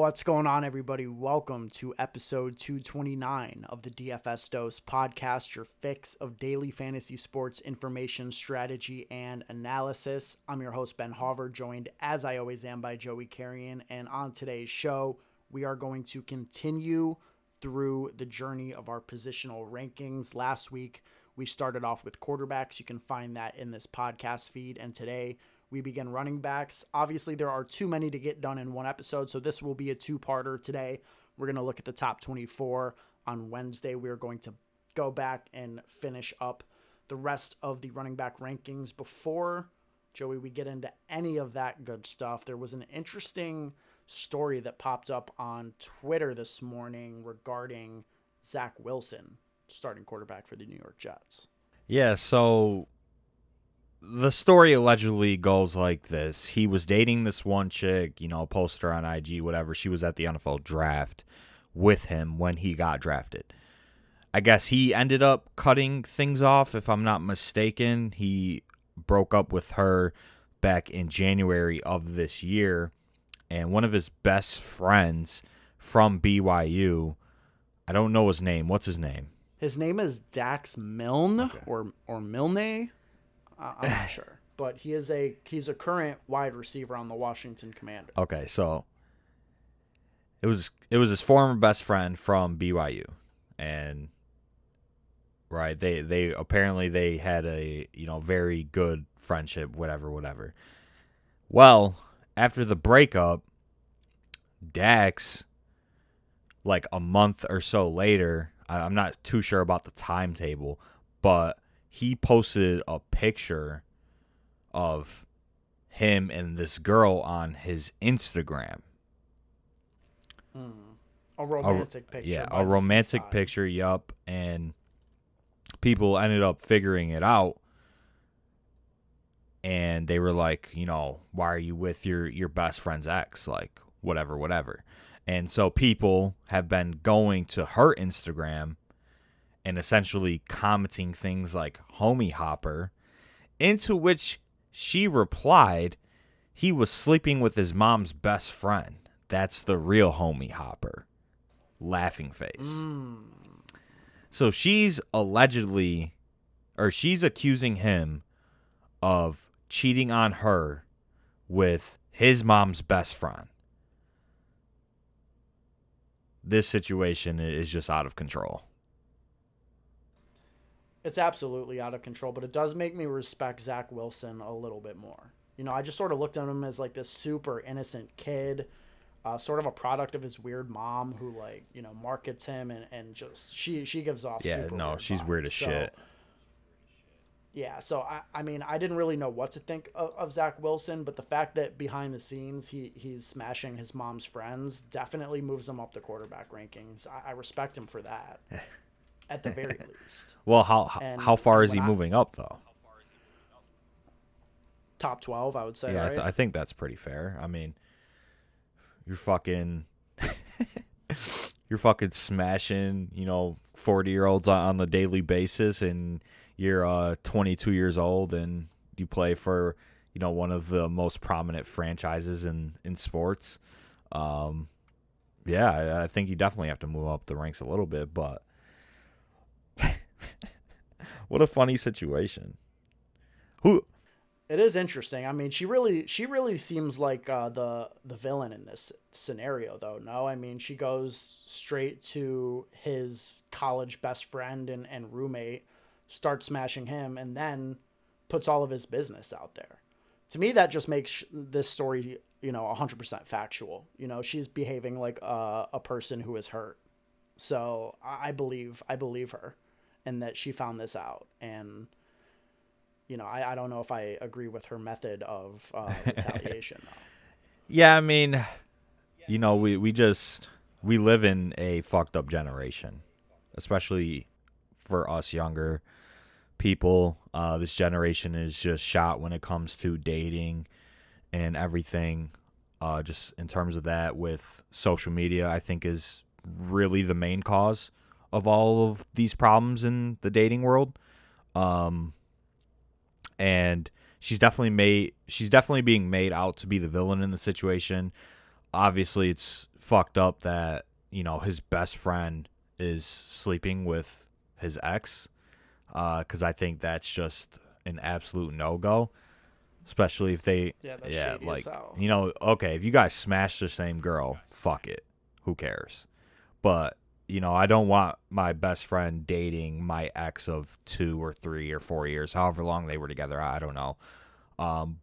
What's going on, everybody? Welcome to episode 229 of the DFS Dose podcast, your fix of daily fantasy sports information, strategy, and analysis. I'm your host, Ben Hauver, joined as I always am by Joey Carrion. And on today's show, we are going to continue through the journey of our positional rankings. Last week, we started off with quarterbacks. You can find that in this podcast feed. And today, we begin running backs. Obviously, there are too many to get done in one episode, so this will be a two-parter today. We're going to look at the top 24. On Wednesday, we're going to go back and finish up the rest of the running back rankings. Before, Joey, we get into any of that good stuff, there was an interesting story that popped up on Twitter this morning regarding Zach Wilson, starting quarterback for the New York Jets. Yeah, so the story allegedly goes like this. He was dating this one chick, posted her on IG, whatever. She was at the NFL draft with him when he got drafted. I guess he ended up cutting things off, if I'm not mistaken. He broke up with her back in January of this year. And one of his best friends from BYU, I don't know his name. What's his name? His name is Dax Milne, okay. or Milne. I'm not sure, but he's a current wide receiver on the Washington Commanders. Okay, so it was his former best friend from BYU, and right, they apparently they had a very good friendship, whatever. Well, after the breakup, Dax, like a month or so later, I'm not too sure about the timetable, but he posted a picture of him and this girl on his Instagram. A romantic picture. Yeah, a romantic picture, yup. And people ended up figuring it out. And they were like, why are you with your best friend's ex? Like, whatever. And so people have been going to her Instagram and essentially commenting things like homie hopper, into which she replied, he was sleeping with his mom's best friend. That's the real homie hopper. Laughing face. So she's accusing him of cheating on her with his mom's best friend. This situation is just out of control. It's absolutely out of control, but it does make me respect Zach Wilson a little bit more. I just sort of looked at him as like this super innocent kid, sort of a product of his weird mom who markets him and just she gives off she's vibes. Weird as shit. Yeah, so I mean, I didn't really know what to think of Zach Wilson, but the fact that behind the scenes he's smashing his mom's friends definitely moves him up the quarterback rankings. I respect him for that. At the very least. Well, how far is he moving up, though? Top 12, I would say, yeah, right? I think that's pretty fair. I mean, you're fucking smashing, 40-year-olds on the daily basis, and you're 22 years old, and you play for, one of the most prominent franchises in sports. I think you definitely have to move up the ranks a little bit, but what a funny situation. It is interesting. I mean, she really seems like the villain in this scenario, though. No, I mean, she goes straight to his college best friend and roommate, starts smashing him, and then puts all of his business out there. To me, that just makes this story, 100% factual. She's behaving like a person who is hurt. So I believe her. And that she found this out. And, I don't know if I agree with her method of retaliation, though. Yeah, I mean, we live in a fucked up generation, especially for us younger people. This generation is just shot when it comes to dating and everything. Just in terms of that, with social media, I think is really the main cause of all of these problems in the dating world. And she's definitely being made out to be the villain in the situation. obviously it's fucked up that, his best friend is sleeping with his ex, because I think that's just an absolute no-go, especially if they, that's shady as hell. Okay, if you guys smash the same girl, fuck it. Who cares? But, I don't want my best friend dating my ex of 2 or 3 or 4 years, however long they were together. I don't know.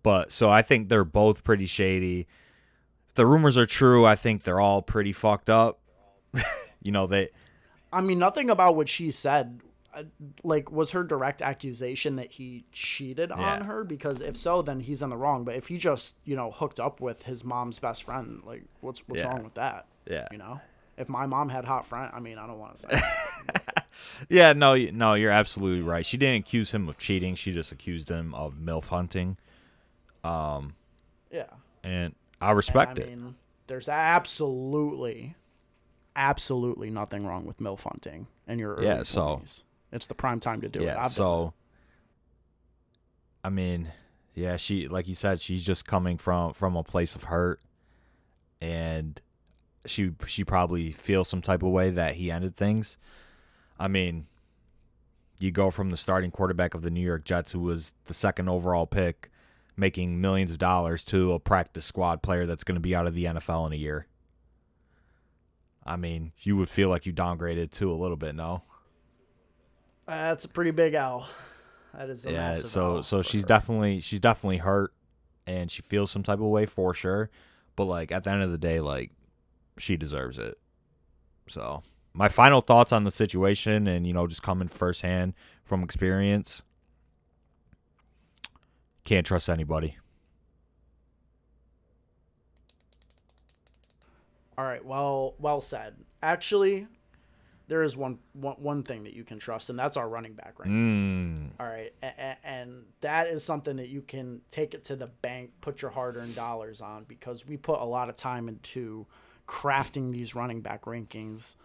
But so I think they're both pretty shady. If the rumors are true, I think they're all pretty fucked up. I mean, nothing about what she said, was her direct accusation that he cheated on her? Because if so, then he's in the wrong. But if he just, hooked up with his mom's best friend, what's wrong with that? Yeah. If my mom had hot friend, I mean, I don't want to say that. Yeah, no, you're absolutely right. She didn't accuse him of cheating. She just accused him of MILF hunting. Yeah. And I respect it. I mean, there's absolutely nothing wrong with MILF hunting in your early 20s. It's the prime time to do it. I mean, yeah, she, like you said, she's just coming from a place of hurt, and she probably feels some type of way that he ended things. I mean, you go from the starting quarterback of the New York Jets, who was the 2nd overall pick, making millions of dollars, to a practice squad player that's going to be out of the NFL in a year. I mean, you would feel like you downgraded too a little bit, no? That's a pretty big L. That is a massive L. So she's definitely hurt, and she feels some type of way for sure. But at the end of the day, she deserves it. So my final thoughts on the situation, and just coming firsthand from experience, can't trust anybody. All right, well said. Actually, there is one thing that you can trust, and that's our running back rankings. All right, and that is something that you can take it to the bank, put your hard-earned dollars on, because we put a lot of time into crafting these running back rankings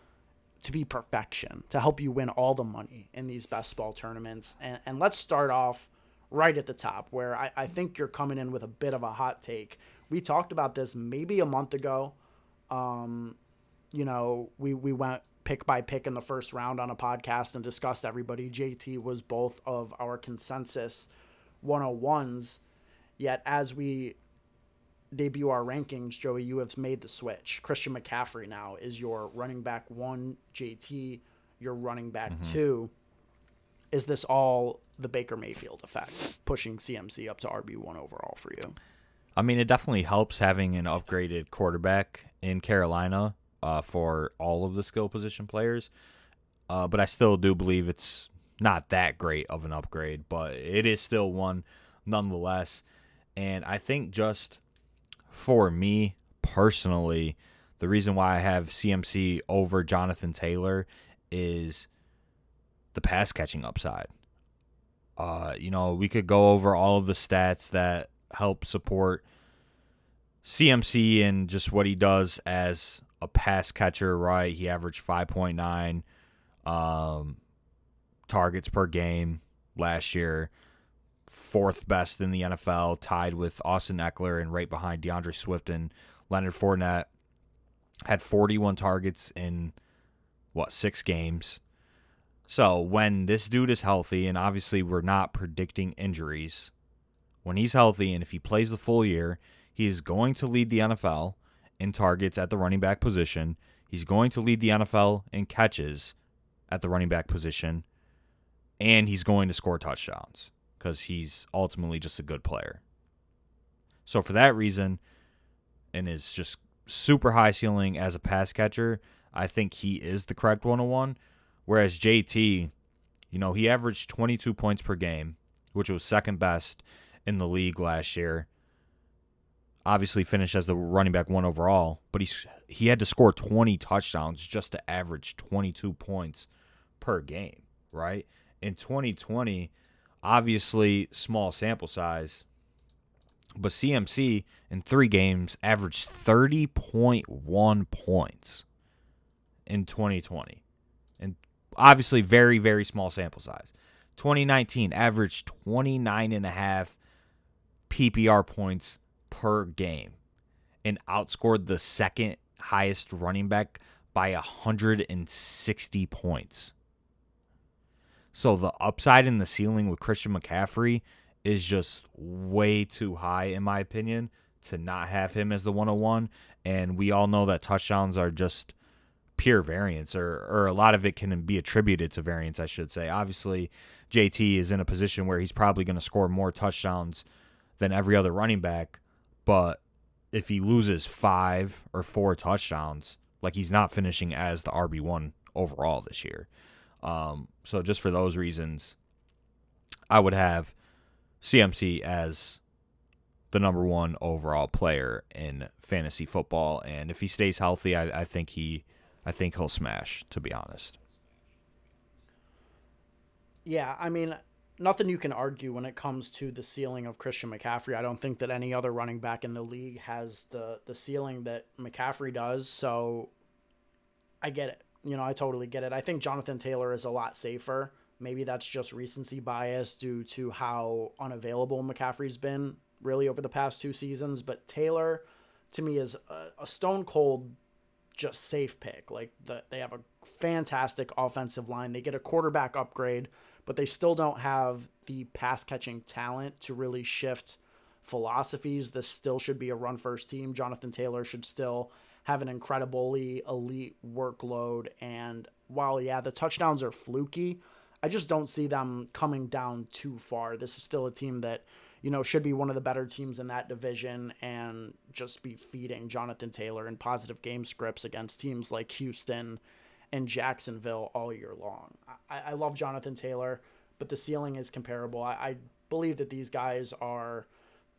to be perfection, to help you win all the money in these best ball tournaments. And let's start off right at the top, where I think you're coming in with a bit of a hot take. We talked about this maybe a month ago. We went pick by pick in the first round on a podcast and discussed everybody. JT was both of our consensus 101s, yet as we debut our rankings, Joey, you have made the switch. Christian McCaffrey now is your running back 1, JT your running back 2. Is this all the Baker Mayfield effect, pushing CMC up to RB1 overall for you? I mean, it definitely helps having an upgraded quarterback in Carolina for all of the skill position players. But I still do believe it's not that great of an upgrade, but it is still one nonetheless. And I think just for me personally, the reason why I have CMC over Jonathan Taylor is the pass catching upside. We could go over all of the stats that help support CMC and just what he does as a pass catcher, right? He averaged 5.9 targets per game last year, 4th best in the NFL, tied with Austin Eckler and right behind Deandre Swift and Leonard Fournette. Had 41 targets in, 6 games. So when this dude is healthy, and obviously we're not predicting injuries, when he's healthy and if he plays the full year, he is going to lead the NFL in targets at the running back position. He's going to lead the NFL in catches at the running back position. And he's going to score touchdowns because he's ultimately just a good player. So for that reason, and is just super high ceiling as a pass catcher, I think he is the correct 101. Whereas JT, he averaged 22 points per game, which was 2nd best in the league last year. Obviously finished as the running back 1 overall, but he had to score 20 touchdowns just to average 22 points per game, right? In 2020, obviously small sample size, but CMC in 3 games averaged 30.1 points in 2020. And obviously very, very small sample size. 2019 averaged 29.5 PPR points per game. and outscored the second highest running back by 160 points. So the upside and the ceiling with Christian McCaffrey is just way too high, in my opinion, to not have him as the 101. And we all know that touchdowns are just pure variance, or a lot of it can be attributed to variance, I should say. Obviously, JT is in a position where he's probably going to score more touchdowns than every other running back, but if he loses 5 or 4 touchdowns, like, he's not finishing as the RB1 overall this year. So just for those reasons, I would have CMC as the number 1 overall player in fantasy football, and if he stays healthy, I think he'll smash, to be honest. Yeah, I mean, nothing you can argue when it comes to the ceiling of Christian McCaffrey. I don't think that any other running back in the league has the ceiling that McCaffrey does, so I get it. I totally get it. I think Jonathan Taylor is a lot safer. Maybe that's just recency bias due to how unavailable McCaffrey's been really over the past 2 seasons, but Taylor, to me, is a stone cold just safe pick. Like, they have a fantastic offensive line. They get a quarterback upgrade, but they still don't have the pass catching talent to really shift philosophies. This still should be a run first team. Jonathan Taylor should still have an incredibly elite workload. And while, yeah, the touchdowns are fluky, I just don't see them coming down too far. This is still a team that, should be one of the better teams in that division and just be feeding Jonathan Taylor in positive game scripts against teams like Houston and Jacksonville all year long. I love Jonathan Taylor, but the ceiling is comparable. I believe that these guys are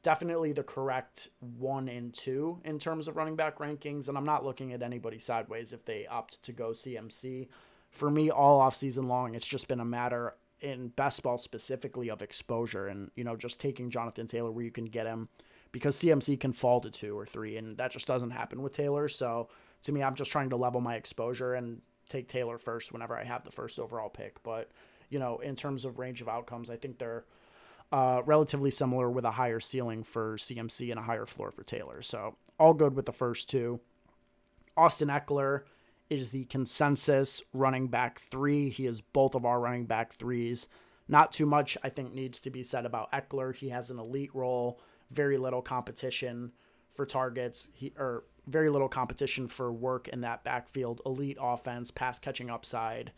definitely the correct 1 and 2 in terms of running back rankings, and I'm not looking at anybody sideways if they opt to go CMC. For me, all offseason long, it's just been a matter, in best ball specifically, of exposure and, just taking Jonathan Taylor where you can get him, because CMC can fall to 2 or 3, and that just doesn't happen with Taylor. So to me, I'm just trying to level my exposure and take Taylor first whenever I have the first overall pick. But, in terms of range of outcomes, I think they're relatively similar, with a higher ceiling for CMC and a higher floor for Taylor. So all good with the first 2. Austin Eckler is the consensus running back 3. He is both of our running back 3s. Not too much, I think, needs to be said about Eckler. He has an elite role, very little competition for targets, very little competition for work in that backfield, elite offense, pass catching upside,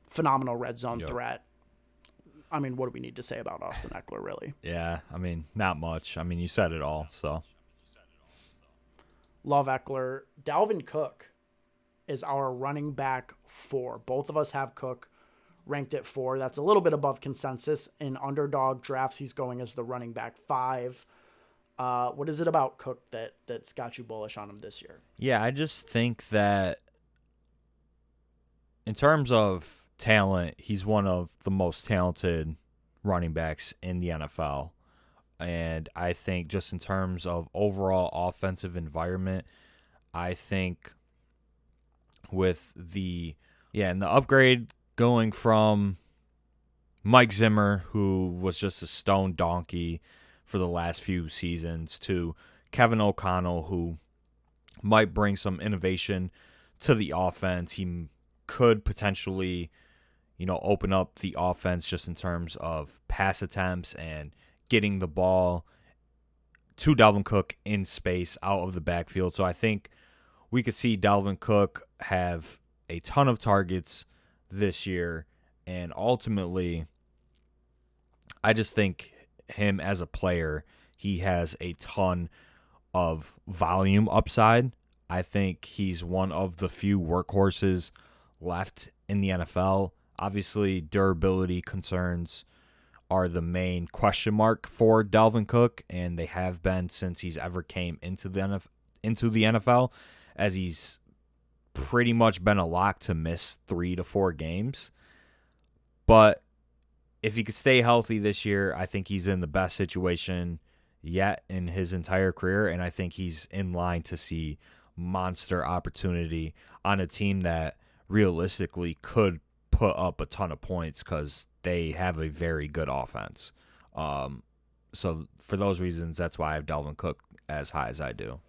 phenomenal red zone threat. I mean, what do we need to say about Austin Eckler, really? Yeah, I mean, not much. I mean, you said it all, so. Love Eckler. Dalvin Cook is our running back 4. Both of us have Cook ranked at 4. That's a little bit above consensus. In underdog drafts, he's going as the running back 5. What is it about Cook that's got you bullish on him this year? Yeah, I just think that in terms of talent, he's one of the most talented running backs in the NFL. And I think just in terms of overall offensive environment, I think with the upgrade going from Mike Zimmer, who was just a stone donkey for the last few seasons, to Kevin O'Connell, who might bring some innovation to the offense. He could potentially, open up the offense just in terms of pass attempts and getting the ball to Dalvin Cook in space out of the backfield. So I think we could see Dalvin Cook have a ton of targets this year, and ultimately, I just think him as a player, he has a ton of volume upside. I think he's one of the few workhorses left in the NFL. Obviously, durability concerns are the main question mark for Dalvin Cook, and they have been since he's ever came into the NFL, as he's pretty much been a lock to miss 3 to 4 games. But if he could stay healthy this year, I think he's in the best situation yet in his entire career, and I think he's in line to see monster opportunity on a team that realistically could put up a ton of points because they have a very good offense. So for those reasons, that's why I have Dalvin Cook as high as I do.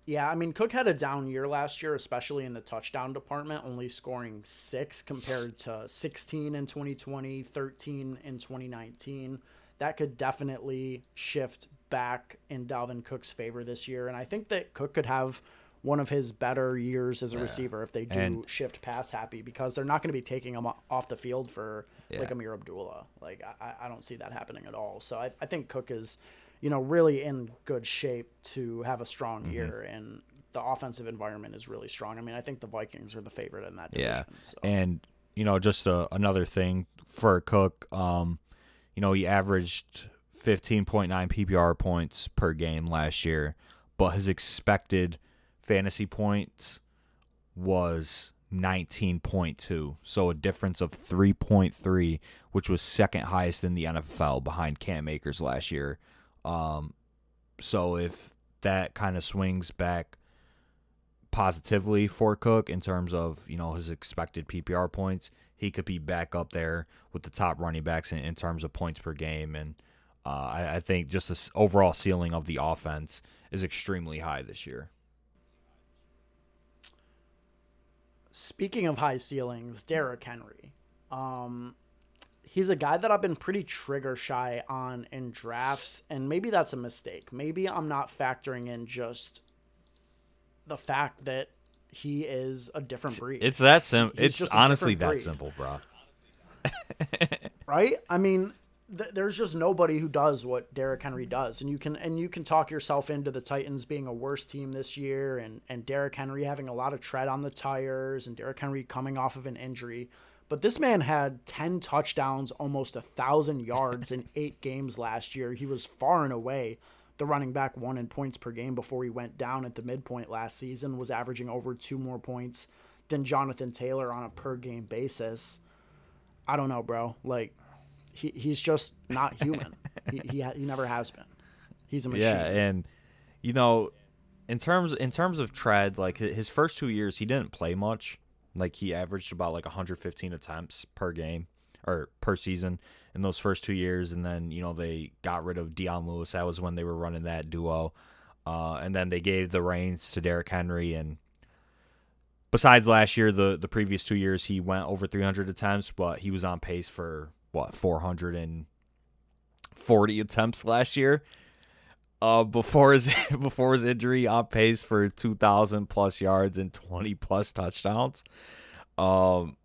Yeah, I mean, Cook had a down year last year, especially in the touchdown department, only scoring 6 compared to 16 in 2020, 13 in 2019. That could definitely shift back in Dalvin Cook's favor this year. And I think that Cook could have one of his better years as a receiver if they do shift pass happy, because they're not going to be taking him off the field for like Amir Abdullah. Like, I don't see that happening at all. So I think Cook is, really in good shape to have a strong year, and the offensive environment is really strong. I mean, I think the Vikings are the favorite in that division. Yeah, so. and just another thing for Cook, he averaged 15.9 PPR points per game last year, but his expected fantasy points was 19.2, so a difference of 3.3, which was second highest in the NFL behind Cam Akers last year. So if that kind of swings back positively for Cook in terms of, his expected PPR points, he could be back up there with the top running backs in terms of points per game. And I think just this overall ceiling of the offense is extremely high this year. Speaking of high ceilings, Derrick Henry. He's a guy that I've been pretty trigger shy on in drafts, and maybe that's a mistake. Maybe I'm not factoring in just the fact that he is a different breed. It's that simple. It's honestly that simple, bro. Right? I mean, there's just nobody who does what Derrick Henry does, and you can talk yourself into the Titans being a worse team this year, and Derrick Henry having a lot of tread on the tires, and Derrick Henry coming off of an injury. But this man had 10 touchdowns, almost 1,000 yards in 8 games last year. He was far and away the running back 1 in points per game before he went down at the midpoint last season, was averaging over 2 more points than Jonathan Taylor on a per game basis. I don't know, bro. Like, he's just not human. he never has been. He's a machine. Yeah, and in terms of tread, like his first 2 years, he didn't play much. Like, he averaged about 115 attempts per game or per season in those first 2 years, and then they got rid of Deion Lewis. That was when they were running that duo, and then they gave the reins to Derrick Henry. And besides last year, the previous 2 years, he went over 300 attempts, but he was on pace for 440 attempts last year. Before his injury, on pace for 2,000 plus yards and 20 plus touchdowns. And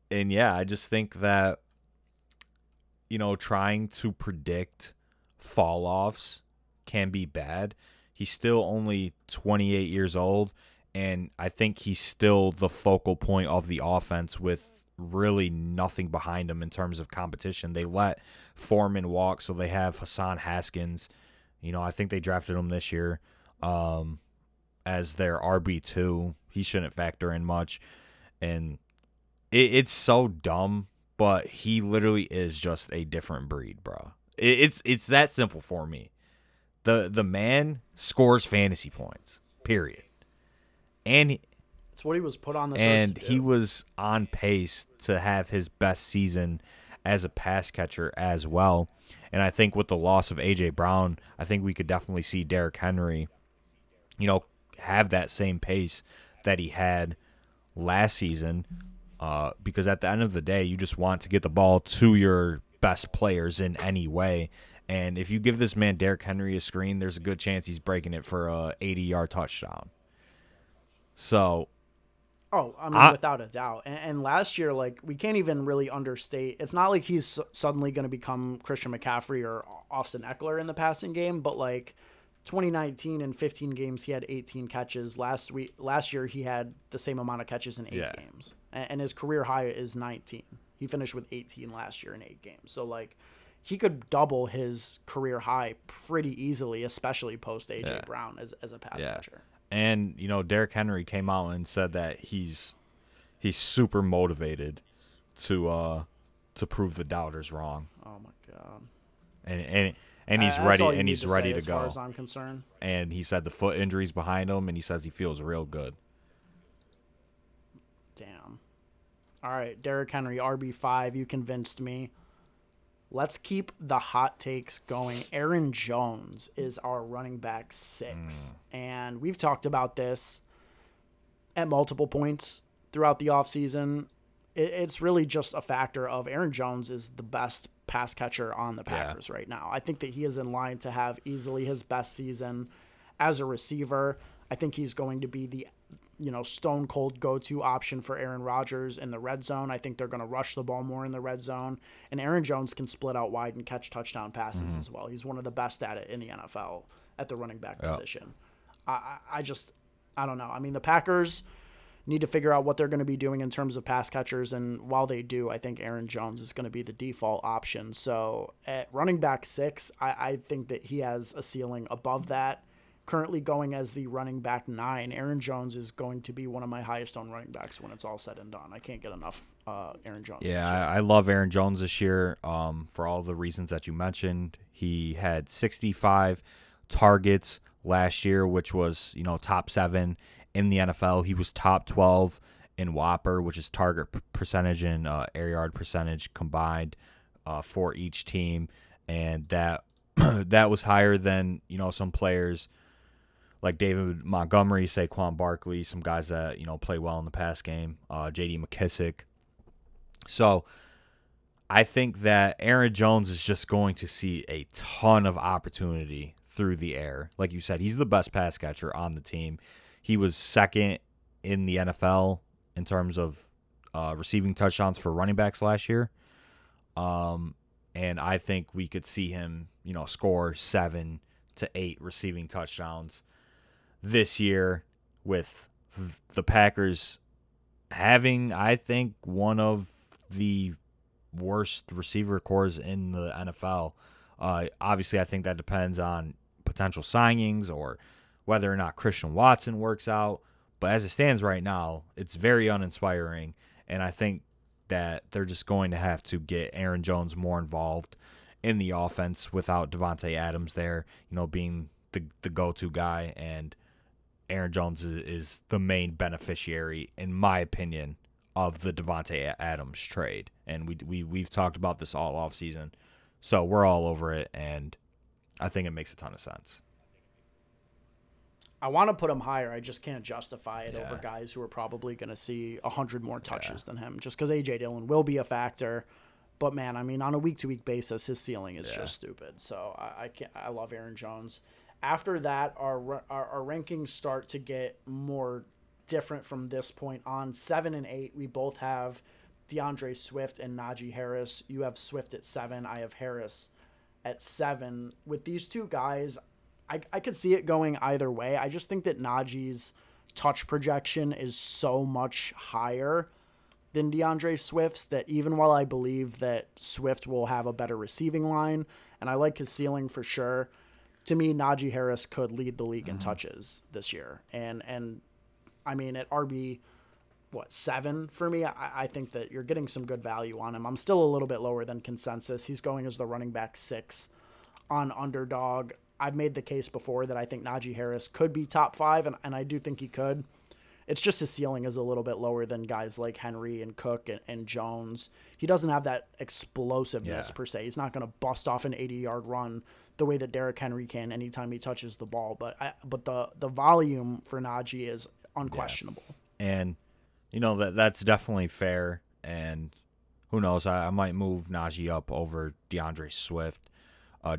yeah, I just think that trying to predict fall offs can be bad. He's still only 28 years old, and I think he's still the focal point of the offense with really nothing behind him in terms of competition. They let Foreman walk, so they have Hassan Haskins. I think they drafted him this year as their RB2. He shouldn't factor in much. And it's so dumb, but he literally is just a different breed, bro. It's that simple for me. The man scores fantasy points, period. And it's what he was put on the and to he do. was on pace to have his best season as a pass catcher as well. And I think with the loss of A.J. Brown, I think we could definitely see Derrick Henry, have that same pace that he had last season. Because at the end of the day, you just want to get the ball to your best players in any way. And if you give this man Derrick Henry a screen, there's a good chance he's breaking it for a 80-yard touchdown. So, I mean, without a doubt. And last year, we can't even really understate. It's not like he's suddenly going to become Christian McCaffrey or Austin Eckler in the passing game, but 2019 in 15 games, he had 18 catches. Last year, he had the same amount of catches in 8 games. And his career high is 19. He finished with 18 last year in 8 games. So, he could double his career high pretty easily, especially post A.J. Brown as a pass catcher. And, Derrick Henry came out and said that he's super motivated to prove the doubters wrong. Oh my God. And he's ready and he's ready to as go. Far as I'm concerned. And he said the foot injury's behind him, and he says he feels real good. Damn. All right, Derrick Henry, RB5, you convinced me. Let's keep the hot takes going. Aaron Jones is our running back 6. And we've talked about this at multiple points throughout the offseason. It's really just a factor of Aaron Jones is the best pass catcher on the Packers right now. I think that he is in line to have easily his best season as a receiver. I think he's going to be the stone cold go-to option for Aaron Rodgers in the red zone. I think they're going to rush the ball more in the red zone. And Aaron Jones can split out wide and catch touchdown passes as well. He's one of the best at it in the NFL at the running back position. I don't know. I mean, the Packers need to figure out what they're going to be doing in terms of pass catchers. And while they do, I think Aaron Jones is going to be the default option. So at running back 6, I think that he has a ceiling above that. Currently going as the running back 9, Aaron Jones is going to be one of my highest owned running backs when it's all said and done. I can't get enough Aaron Jones. Yeah, I love Aaron Jones this year for all the reasons that you mentioned. He had 65 targets last year, which was top 7 in the NFL. He was top 12 in Whopper, which is target percentage and air yard percentage combined for each team, and that that was higher than some players like David Montgomery, Saquon Barkley, some guys that play well in the pass game, J.D. McKissick. So I think that Aaron Jones is just going to see a ton of opportunity through the air. Like you said, he's the best pass catcher on the team. He was second in the NFL in terms of receiving touchdowns for running backs last year. And I think we could see him, score 7 to 8 receiving touchdowns this year, with the Packers having, I think, one of the worst receiver cores in the NFL. Obviously, I think that depends on potential signings or whether or not Christian Watson works out. But as it stands right now, it's very uninspiring, and I think that they're just going to have to get Aaron Jones more involved in the offense without Davante Adams there, being the go-to guy, and Aaron Jones is the main beneficiary, in my opinion, of the Davante Adams trade. And we've talked about this all offseason, so we're all over it, and I think it makes a ton of sense. I want to put him higher. I just can't justify it over guys who are probably going to see 100 more touches than him, just because A.J. Dillon will be a factor. But, man, I mean, on a week-to-week basis, his ceiling is just stupid. So I love Aaron Jones. After that, our rankings start to get more different from this point on. 7 and 8, we both have Deandre Swift and Naji Harris. You have Swift at 7. I have Harris at 7. With these two guys, I could see it going either way. I just think that Najee's touch projection is so much higher than DeAndre Swift's that even while I believe that Swift will have a better receiving line, and I like his ceiling for sure, to me, Naji Harris could lead the league in touches this year. And I mean, at RB, 7 for me, I think that you're getting some good value on him. I'm still a little bit lower than consensus. He's going as the running back 6 on Underdog. I've made the case before that I think Naji Harris could be top 5, and I do think he could. It's just his ceiling is a little bit lower than guys like Henry and Cook and Jones. He doesn't have that explosiveness per se. He's not going to bust off an 80-yard run the way that Derrick Henry can anytime he touches the ball. But the volume for Naji is unquestionable. Yeah. And, that's definitely fair. And who knows, I might move Naji up over DeAndre Swift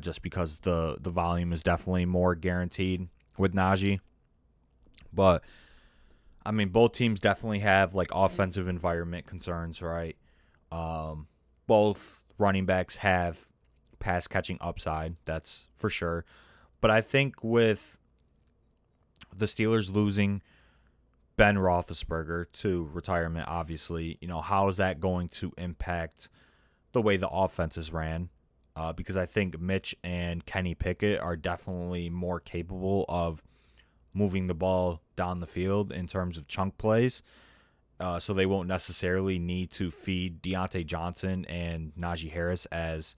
just because the volume is definitely more guaranteed with Naji. But I mean, both teams definitely have like offensive environment concerns, right? Both running backs have pass catching upside, that's for sure. But I think with the Steelers losing Ben Roethlisberger to retirement, obviously, how is that going to impact the way the offense is ran? Because I think Mitch and Kenny Pickett are definitely more capable of moving the ball down the field in terms of chunk plays. So they won't necessarily need to feed Deontay Johnson and Najee Harris as,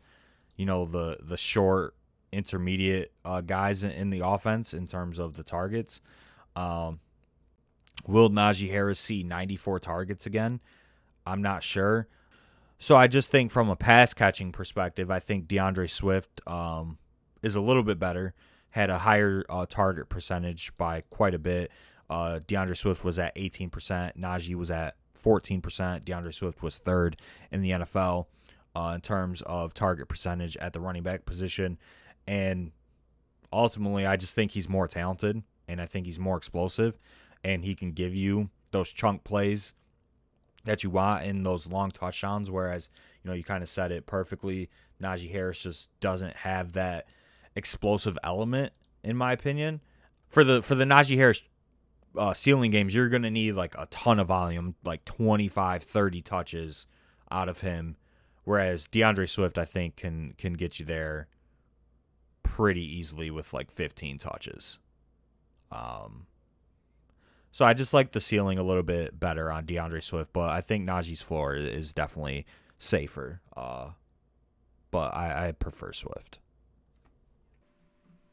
the short intermediate guys in the offense in terms of the targets. Will Najee Harris see 94 targets again? I'm not sure. So I just think from a pass catching perspective, I think DeAndre Swift is a little bit better, had a higher target percentage by quite a bit. DeAndre Swift was at 18%. Naji was at 14%. DeAndre Swift was third in the NFL in terms of target percentage at the running back position. And ultimately, I just think he's more talented, and I think he's more explosive, and he can give you those chunk plays that you want in those long touchdowns, whereas, you kind of said it perfectly. Najee Harris just doesn't have that explosive element, in my opinion. For the Najee Harris ceiling games, you're going to need like a ton of volume, like 25, 30 touches out of him, whereas DeAndre Swift, I think, can get you there pretty easily with like 15 touches. So I just like the ceiling a little bit better on DeAndre Swift, but I think Najee's floor is definitely safer. But I prefer Swift.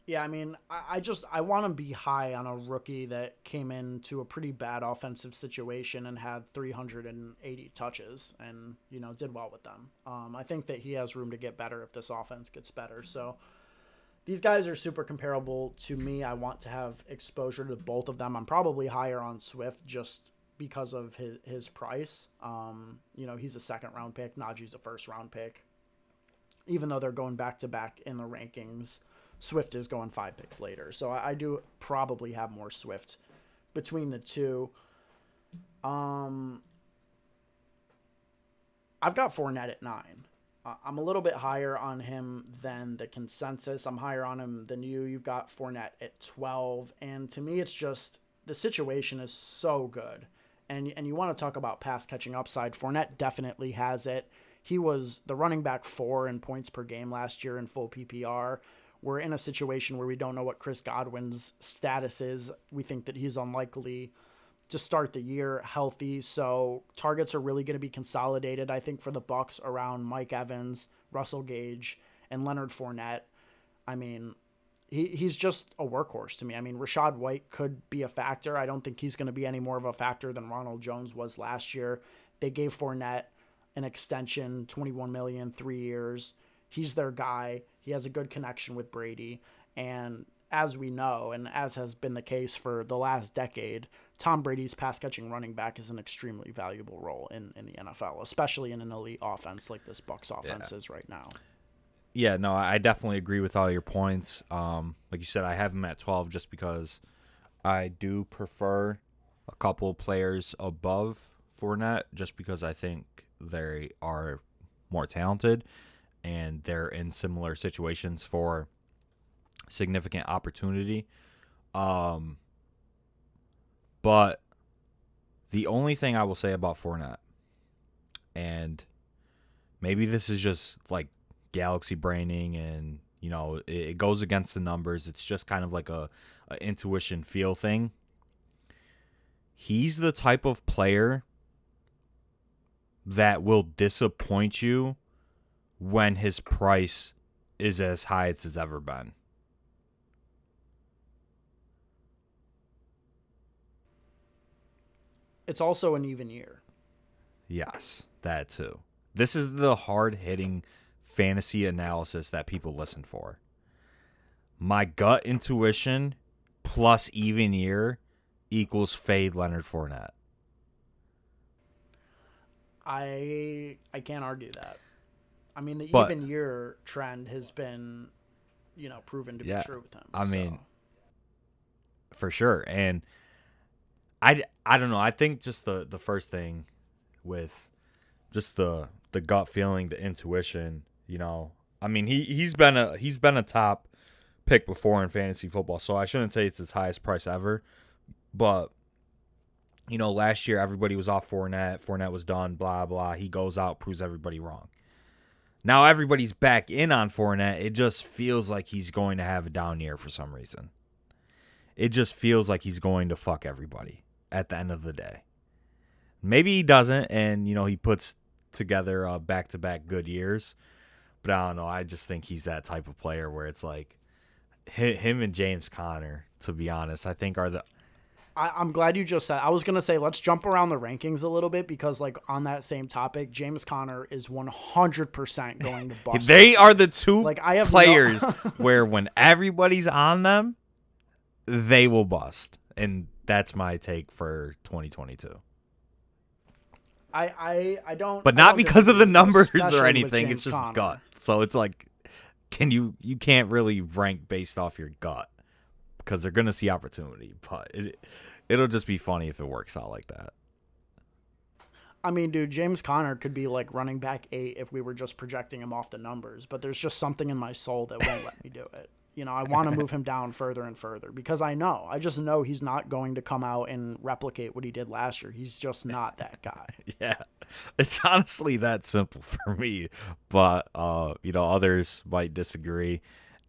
Yeah, I mean, I want to be high on a rookie that came into a pretty bad offensive situation and had 380 touches and, did well with them. I think that he has room to get better if this offense gets better. So these guys are super comparable to me. I want to have exposure to both of them. I'm probably higher on Swift just because of his price. He's a second-round pick. Najee's a first-round pick. Even though they're going back-to-back in the rankings, Swift is going 5 picks later. So I do probably have more Swift between the two. I've got Fournette at 9. I'm a little bit higher on him than the consensus. I'm higher on him than you. You've got Fournette at 12. And to me, it's just the situation is so good. And you want to talk about pass catching upside. Fournette definitely has it. He was the running back 4 in points per game last year in full PPR. We're in a situation where we don't know what Chris Godwin's status is. We think that he's unlikely to start the year healthy, so targets are really going to be consolidated, I think, for the Bucs around Mike Evans, Russell Gage, and Leonard Fournette. I mean, he's just a workhorse to me. I mean, Rachaad White could be a factor. I don't think he's going to be any more of a factor than Ronald Jones was last year. They gave Fournette an extension, $21 million, 3 years. He's their guy. He has a good connection with Brady, and as we know, and as has been the case for the last decade, Tom Brady's pass-catching running back is an extremely valuable role in the NFL, especially in an elite offense like this Bucs offense is right now. Yeah, no, I definitely agree with all your points. Like you said, I have him at 12 just because I do prefer a couple players above Fournette just because I think they are more talented and they're in similar situations for significant opportunity. But the only thing I will say about Fournette, and maybe this is just like galaxy braining and, it goes against the numbers. It's just kind of like a intuition feel thing. He's the type of player that will disappoint you when his price is as high as it's ever been. It's also an even year. Yes, that too. This is the hard-hitting fantasy analysis that people listen for. My gut intuition plus even year equals fade Leonard Fournette. I can't argue that. I mean, the even year trend has been, proven to be true with him. I mean, for sure. And I don't know. I think just the first thing with just the gut feeling, the intuition, I mean, he's been a top pick before in fantasy football, so I shouldn't say it's his highest price ever. But last year everybody was off Fournette. Fournette was done, blah blah. He goes out, proves everybody wrong. Now everybody's back in on Fournette. It just feels like he's going to have a down year for some reason. It just feels like he's going to fuck everybody at the end of the day. Maybe he doesn't, and he puts together back-to-back good years. But I don't know. I just think he's that type of player where it's like him and James Conner, to be honest, I think are the I'm glad you just said. I was gonna say let's jump around the rankings a little bit because like on that same topic, James Conner is 100% going to bust. They are the two like I have players where when everybody's on them, they will bust, and that's my take for 2022. I don't, but not because of the numbers or anything. James It's just Conner. gut. So it's like, you can't really rank based off your gut because they're gonna see opportunity, but it'll just be funny if it works out like that. I mean, dude, James Conner could be like running back 8 if we were just projecting him off the numbers, but there's just something in my soul that won't let me do it. You know, I want to move him down further and further because I just know he's not going to come out and replicate what he did last year. He's just not that guy. Yeah, it's honestly that simple for me, but others might disagree.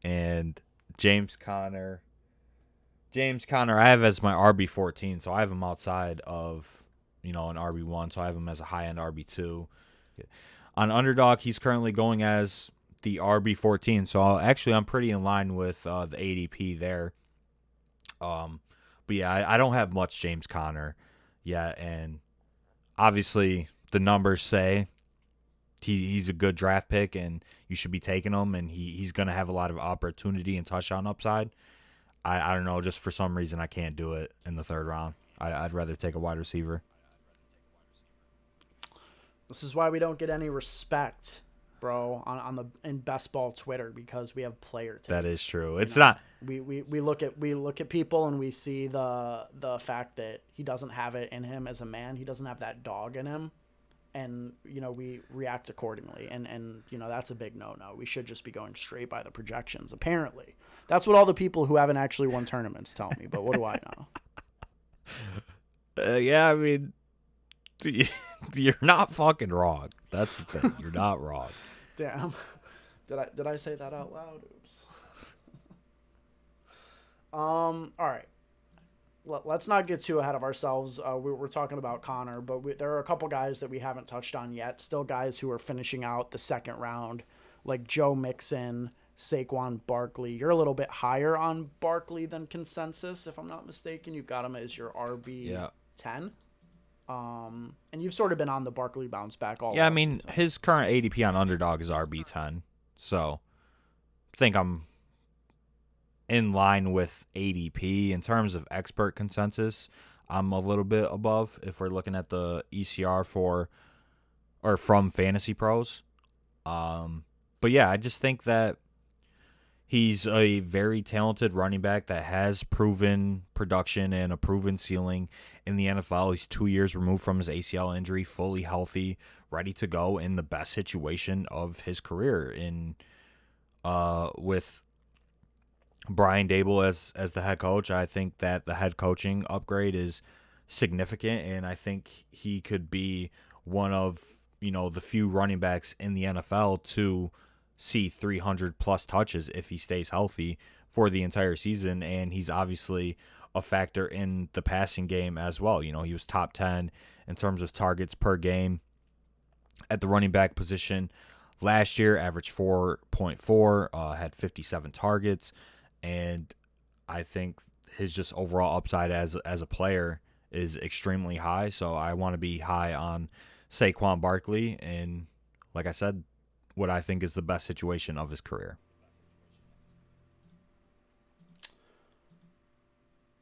And James Conner, I have as my RB14, so I have him outside of, an RB1, so I have him as a high-end RB2. On Underdog, he's currently going as the RB14, so actually I'm pretty in line with the ADP there. But yeah, I don't have much James Conner yet, and obviously the numbers say he's a good draft pick, and you should be taking him, and he's going to have a lot of opportunity and touchdown upside. I don't know, just for some reason I can't do it in the third round. I'd rather take a wide receiver. This is why we don't get any respect, bro, in best ball Twitter, because we have player takes. That is true. It's not. We look at people and we see the fact that he doesn't have it in him as a man. He doesn't have that dog in him, and we react accordingly. And that's a big no. We should just be going straight by the projections. Apparently, that's what all the people who haven't actually won tournaments tell me. But what do I know? Yeah, I mean, you're not fucking wrong. That's the thing. You're not wrong. Damn. Did I say that out loud? Oops. All right. Let's not get too ahead of ourselves. We're talking about Conner, but there are a couple guys that we haven't touched on yet. Still guys who are finishing out the second round, like Joe Mixon, Saquon, Barkley. You're a little bit higher on Barkley than consensus, if I'm not mistaken. You've got him as your RB 10. And you've sort of been on the Barkley bounce back all. Yeah, I mean, season. his current ADP on Underdog is RB10, so I think I'm in line with ADP in terms of expert consensus. I'm a little bit above if we're looking at the ECR from Fantasy Pros. But yeah, I just think that he's a very talented running back that has proven production and a proven ceiling in the NFL. He's 2 years removed from his ACL injury, fully healthy, ready to go in the best situation of his career. With Brian Daboll as the head coach, I think that the head coaching upgrade is significant, and I think he could be one of the few running backs in the NFL to see 300 plus touches if he stays healthy for the entire season. And he's obviously a factor in the passing game as well. He was top 10 in terms of targets per game at the running back position last year, averaged 4.4, had 57 targets. And I think his just overall upside as a player is extremely high. So I want to be high on Saquon Barkley, and like I said, what I think is the best situation of his career.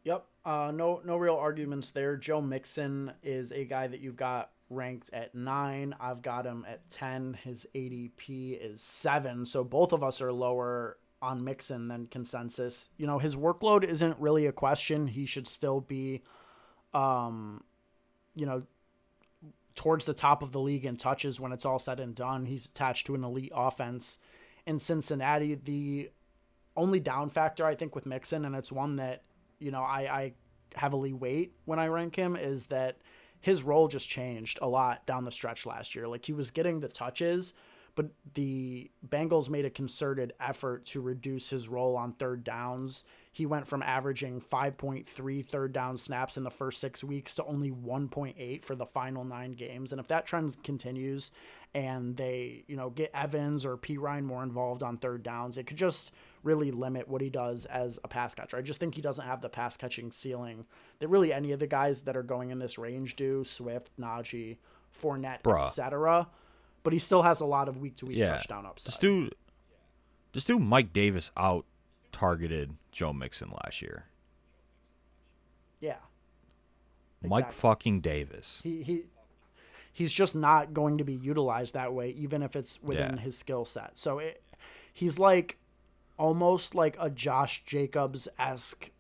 Yep. No real arguments there. Joe Mixon is a guy that you've got ranked at 9. I've got him at 10. His ADP is 7. So both of us are lower on Mixon than consensus. His workload isn't really a question. He should still be, towards the top of the league in touches when it's all said and done. He's attached to an elite offense in Cincinnati. The only down factor, I think, with Mixon, and it's one that, I heavily weight when I rank him, is that his role just changed a lot down the stretch last year. Like, he was getting the touches, but the Bengals made a concerted effort to reduce his role on third downs. He went from averaging 5.3 third down snaps in the first 6 weeks to only 1.8 for the final 9 games. And if that trend continues and they, get Evans or P. Ryan more involved on third downs, it could just really limit what he does as a pass catcher. I just think he doesn't have the pass catching ceiling that really any of the guys that are going in this range do. Swift, Naji, Fournette, etc. But he still has a lot of week-to-week touchdown upside. This dude Mike Davis out-targeted Joe Mixon last year. Yeah. Exactly. Mike fucking Davis. He's just not going to be utilized that way, even if it's within his skill set. So he's like almost like a Josh Jacobs-esque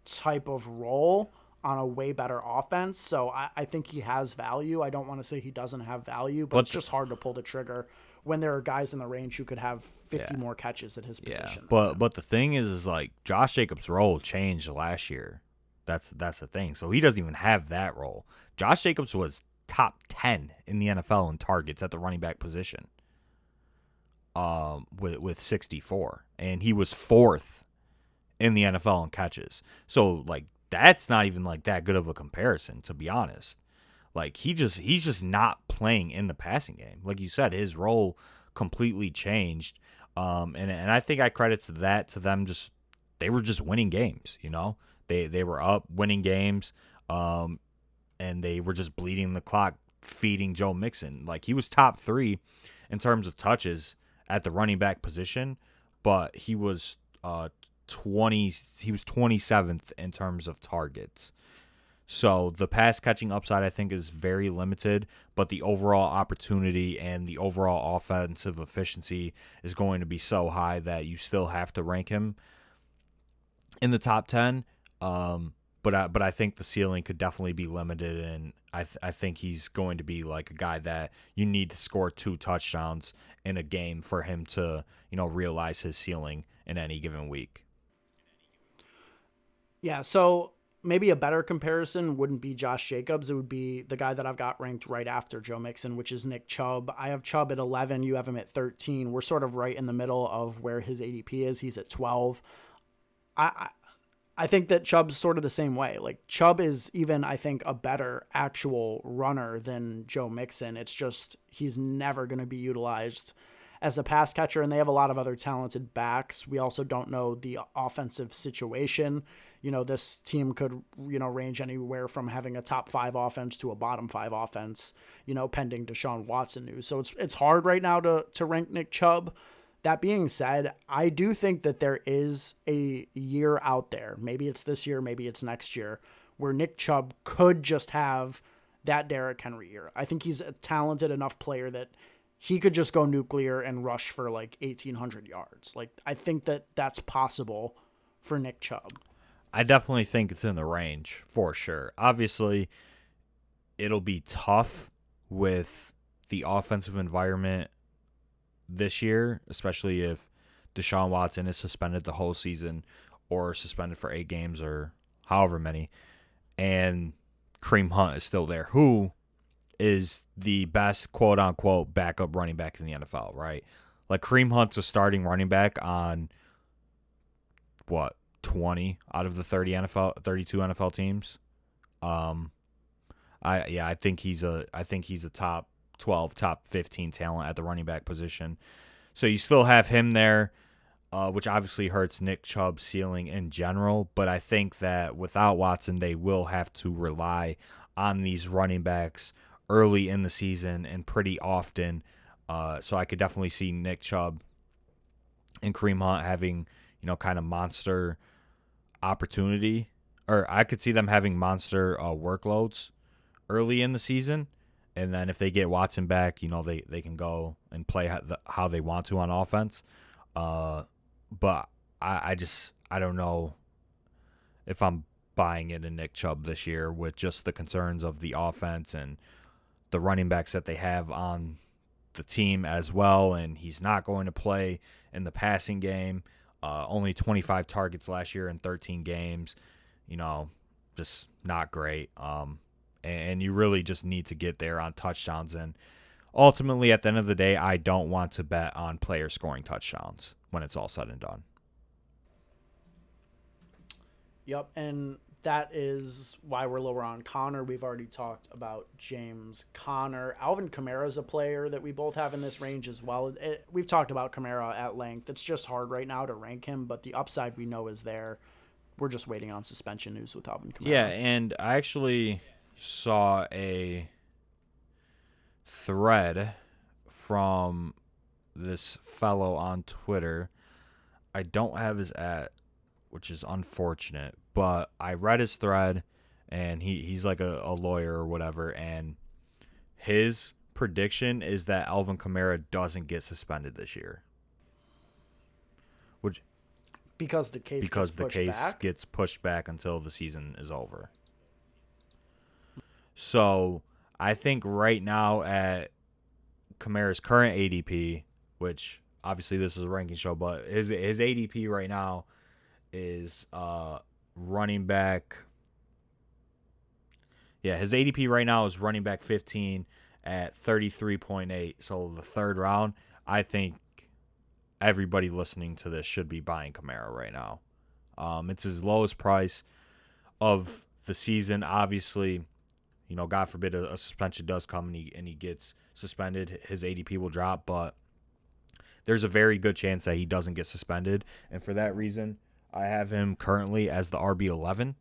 type of role on a way better offense. So I think he has value. I don't want to say he doesn't have value, but it's just hard to pull the trigger when there are guys in the range who could have 50 more catches at his position. But the thing is like Josh Jacobs' role changed last year. That's the thing. So he doesn't even have that role. Josh Jacobs was top 10 in the NFL in targets at the running back position. With 64, and he was 4th in the NFL in catches. So like that's not even like that good of a comparison, to be honest. Like he's just not playing in the passing game. Like you said, his role completely changed. And I think I credit to them just they were just winning games, They were up winning games. And they were just bleeding the clock, feeding Joe Mixon. Like he was top 3 in terms of touches at the running back position, but he was 27th in terms of targets. So the pass catching upside I think is very limited, but the overall opportunity and the overall offensive efficiency is going to be so high that you still have to rank him in the top 10. But I think the ceiling could definitely be limited, and I think he's going to be like a guy that you need to score 2 touchdowns in a game for him to, realize his ceiling in any given week. Yeah, so maybe a better comparison wouldn't be Josh Jacobs. It would be the guy that I've got ranked right after Joe Mixon, which is Nick Chubb. I have Chubb at 11. You have him at 13. We're sort of right in the middle of where his ADP is. He's at 12. I think that Chubb's sort of the same way. Like Chubb is even, I think, a better actual runner than Joe Mixon. It's just he's never going to be utilized as a pass catcher, and they have a lot of other talented backs. We also don't know the offensive situation. This team could, range anywhere from having a top 5 offense to a bottom 5 offense, pending Deshaun Watson news. So it's hard right now to rank Nick Chubb. That being said, I do think that there is a year out there, maybe it's this year, maybe it's next year, where Nick Chubb could just have that Derrick Henry year. I think he's a talented enough player that he could just go nuclear and rush for like 1,800 yards. Like I think that that's possible for Nick Chubb. I definitely think it's in the range for sure. Obviously, it'll be tough with the offensive environment this year, especially if Deshaun Watson is suspended the whole season or suspended for 8 games or however many, and Kareem Hunt is still there, who is the best quote-unquote backup running back in the NFL, right? Like Kareem Hunt's a starting running back on, 20 out of the 32 NFL teams. I think he's a top 12, top 15 talent at the running back position. So you still have him there, which obviously hurts Nick Chubb's ceiling in general. But I think that without Watson, they will have to rely on these running backs early in the season and pretty often. So I could definitely see Nick Chubb and Kareem Hunt having, kind of monster opportunity. Or I could see them having monster workloads early in the season. And then if they get Watson back, they can go and play how they want to on offense. But I don't know if I'm buying into Nick Chubb this year with just the concerns of the offense and the running backs that they have on the team as well. And he's not going to play in the passing game. Only 25 targets last year in 13 games. Just not great. And you really just need to get there on touchdowns. And ultimately, at the end of the day, I don't want to bet on players scoring touchdowns when it's all said and done. Yep, and that is why we're lower on Connor. We've already talked about James Conner. Alvin Kamara is a player that we both have in this range as well. We've talked about Kamara at length. It's just hard right now to rank him, but the upside we know is there. We're just waiting on suspension news with Alvin Kamara. Yeah, and I actually saw a thread from this fellow on Twitter. I don't have his @ which is unfortunate, but I read his thread, and he's like a lawyer or whatever, and his prediction is that Alvin Kamara doesn't get suspended this year. Because the case gets pushed back until the season is over. So I think right now at Kamara's current ADP, which obviously this is a ranking show, but his ADP right now is running back. Yeah, his ADP right now is running back 15 at 33.8. So the third round, I think everybody listening to this should be buying Kamara right now. It's his lowest price of the season. Obviously, God forbid a suspension does come and he gets suspended, his ADP will drop, but there's a very good chance that he doesn't get suspended. And for that reason, I have him currently as the RB11.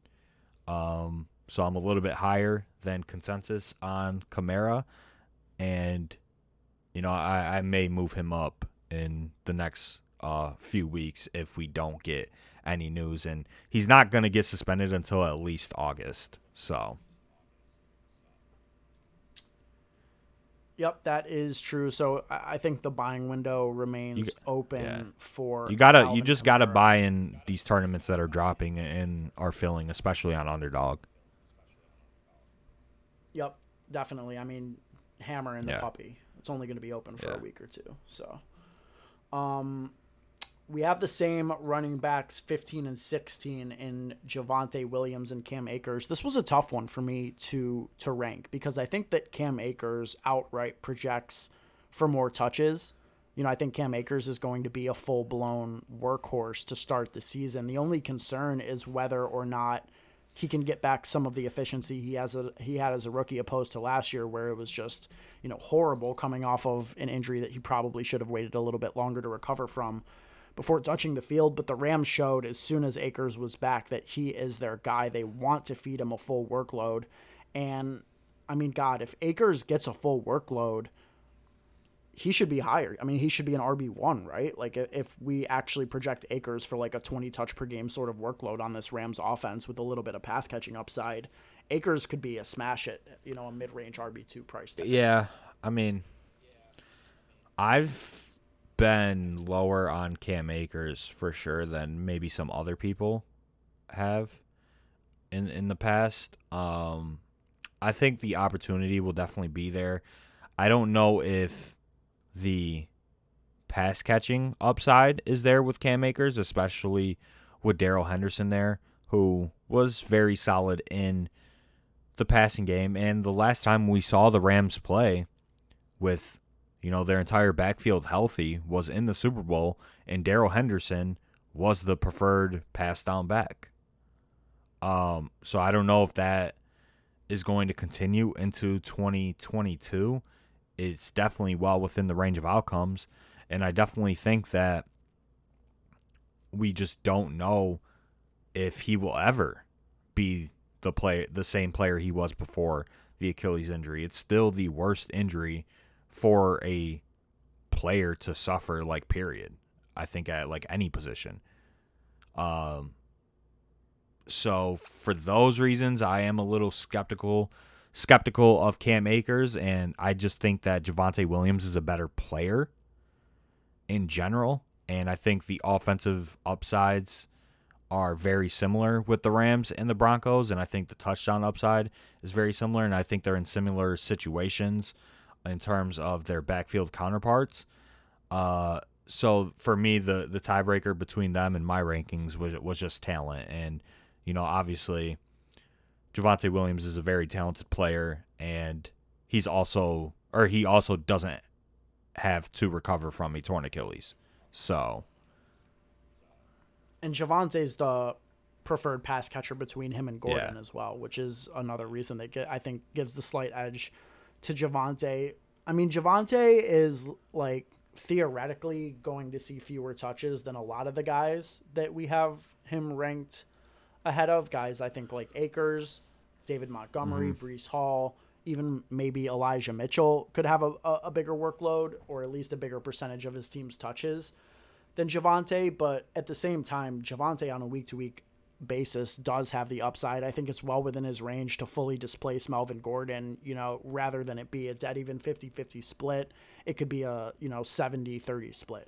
So I'm a little bit higher than consensus on Kamara. And, I may move him up in the next few weeks if we don't get any news. And he's not going to get suspended until at least August. So. Yep, that is true. So I think the buying window remains open for. You gotta buy in these tournaments that are dropping and are filling, especially on Underdog. Yep, definitely. I mean, hammer in the puppy. It's only going to be open for a week or two. So, we have the same running backs 15 and 16 in Javonte Williams and Cam Akers. This was a tough one for me to rank because I think that Cam Akers outright projects for more touches. I think Cam Akers is going to be a full-blown workhorse to start the season. The only concern is whether or not he can get back some of the efficiency he had as a rookie opposed to last year where it was just, horrible coming off of an injury that he probably should have waited a little bit longer to recover from before touching the field. But the Rams showed as soon as Akers was back that he is their guy. They want to feed him a full workload. And, I mean, God, if Akers gets a full workload, he should be higher. I mean, he should be an RB1, right? Like, if we actually project Akers for like a 20 touch per game sort of workload on this Rams offense with a little bit of pass catching upside, Akers could be a smash at, a mid-range RB2 price tag. Yeah, I mean, I've been lower on Cam Akers for sure than maybe some other people have in the past. I think the opportunity will definitely be there. I don't know if the pass catching upside is there with Cam Akers, especially with Daryl Henderson there, who was very solid in the passing game. And the last time we saw the Rams play with, their entire backfield healthy was in the Super Bowl, and Daryl Henderson was the preferred pass down back. So I don't know if that is going to continue into 2022. It's definitely well within the range of outcomes, and I definitely think that we just don't know if he will ever be the same player he was before the Achilles injury. It's still the worst injury for a player to suffer, like, period. I think at like any position. So for those reasons, I am a little skeptical of Cam Akers, and I just think that Javonte Williams is a better player in general, and I think the offensive upsides are very similar with the Rams and the Broncos, and I think the touchdown upside is very similar, and I think they're in similar situations in terms of their backfield counterparts. So for me, the tiebreaker between them and my rankings was just talent, and obviously Javonte Williams is a very talented player, and he also doesn't have to recover from a torn Achilles. So, and Javonte's the preferred pass catcher between him and Gordon as well, which is another reason that I think gives the slight edge to Javonte. I mean, Javonte is like theoretically going to see fewer touches than a lot of the guys that we have him ranked ahead of. Guys, I think like Akers, David Montgomery, Breece Hall, even maybe Elijah Mitchell could have a bigger workload or at least a bigger percentage of his team's touches than Javonte. But at the same time, Javonte on a week-to-week basis does have the upside. I think it's well within his range to fully displace Melvin Gordon, rather than it be a dead even 50-50 split. It could be a, 70-30 split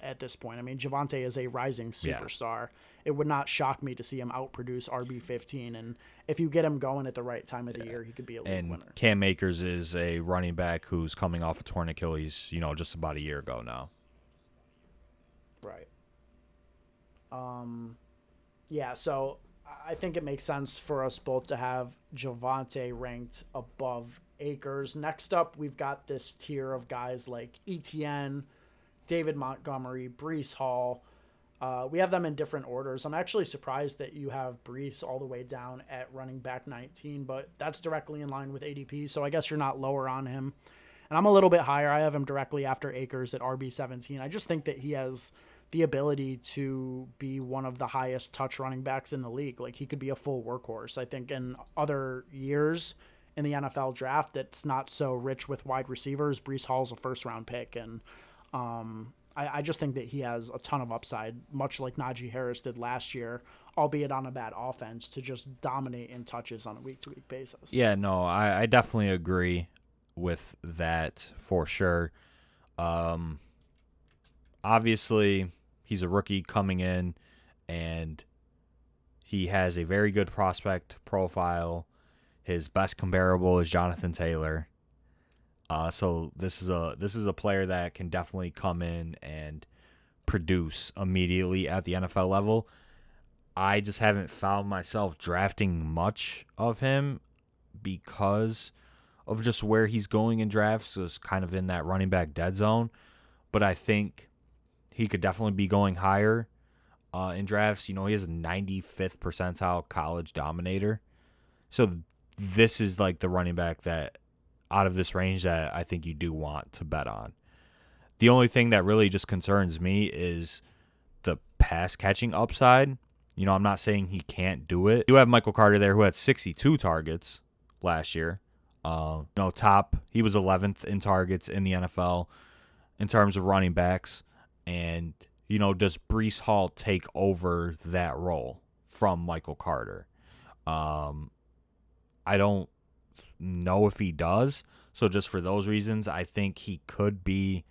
at this point. I mean, Javonte is a rising superstar. It would not shock me to see him outproduce RB15. And if you get him going at the right time of the year, he could be a league winner. Cam Akers is a running back who's coming off a torn Achilles, just about a year ago now. Right. Yeah, so I think it makes sense for us both to have Javonte ranked above Akers. Next up, we've got this tier of guys like ETN, David Montgomery, Breece Hall. We have them in different orders. I'm actually surprised that you have Breece all the way down at running back 19, but that's directly in line with ADP, so I guess you're not lower on him. And I'm a little bit higher. I have him directly after Akers at RB17. I just think that he has the ability to be one of the highest touch running backs in the league. Like, he could be a full workhorse. I think in other years in the NFL draft that's not so rich with wide receivers, Breece Hall's a first-round pick, and I just think that he has a ton of upside, much like Naji Harris did last year, albeit on a bad offense, to just dominate in touches on a week-to-week basis. Yeah, no, I definitely agree with that for sure. Obviously, he's a rookie coming in, and he has a very good prospect profile. His best comparable is Jonathan Taylor. So this is a player that can definitely come in and produce immediately at the NFL level. I just haven't found myself drafting much of him because of just where he's going in drafts. So it's kind of in that running back dead zone. But I think he could definitely be going higher in drafts. He has a 95th percentile college dominator. So this is like the running back that out of this range that I think you do want to bet on. The only thing that really just concerns me is the pass catching upside. I'm not saying he can't do it. You have Michael Carter there who had 62 targets last year. He was 11th in targets in the NFL in terms of running backs. And, does Breece Hall take over that role from Michael Carter? I don't know if he does. So just for those reasons, I think he could be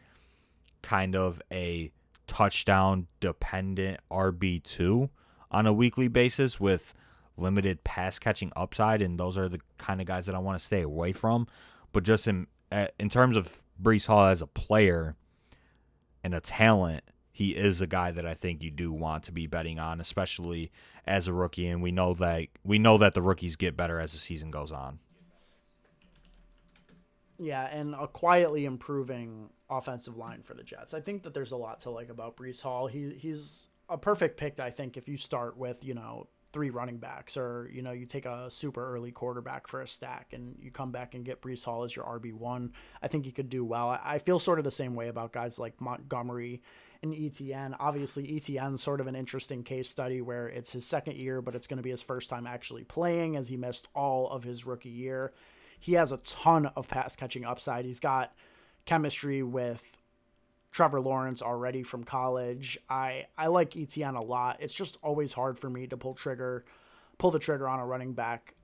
kind of a touchdown-dependent RB2 on a weekly basis with limited pass-catching upside, and those are the kind of guys that I want to stay away from. But just in terms of Breece Hall as a player and a talent, he is a guy that I think you do want to be betting on, especially as a rookie, and we know that the rookies get better as the season goes on. Yeah, and a quietly improving offensive line for the Jets. I think that there's a lot to like about Breece Hall. He's a perfect pick, I think, if you start with, 3 running backs, or, you take a super early quarterback for a stack and you come back and get Breece Hall as your RB1. I think he could do well. I feel sort of the same way about guys like Montgomery and ETN. Obviously, ETN's sort of an interesting case study where it's his second year, but it's going to be his first time actually playing, as he missed all of his rookie year. He has a ton of pass-catching upside. He's got chemistry with Trevor Lawrence already from college. I like ETN a lot. It's just always hard for me to pull the trigger on a running back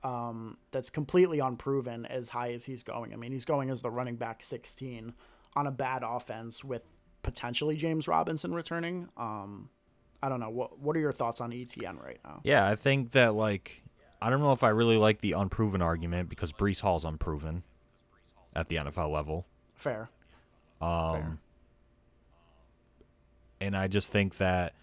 that's completely unproven as high as he's going. I mean, he's going as the running back 16 on a bad offense with potentially James Robinson returning. I don't know. What are your thoughts on ETN right now? Yeah, I think that, I don't know if I really like the unproven argument because Breece Hall's unproven at the NFL level. Fair. And I just think that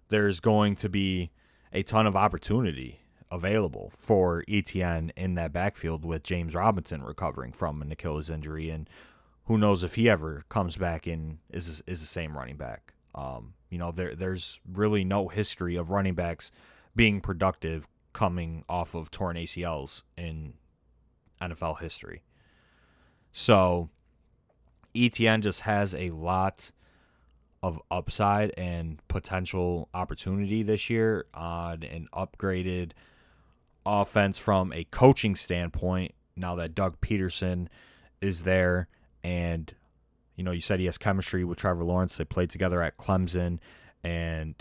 there's going to be a ton of opportunity available for ETN in that backfield with James Robinson recovering from an Achilles injury, and who knows if he ever comes back and is the same running back. There's really no history of running backs being productive coming off of torn ACLs in NFL history. So ETN just has a lot of upside and potential opportunity this year on an upgraded offense from a coaching standpoint now that Doug Peterson is there. And you said he has chemistry with Trevor Lawrence. They played together at Clemson, and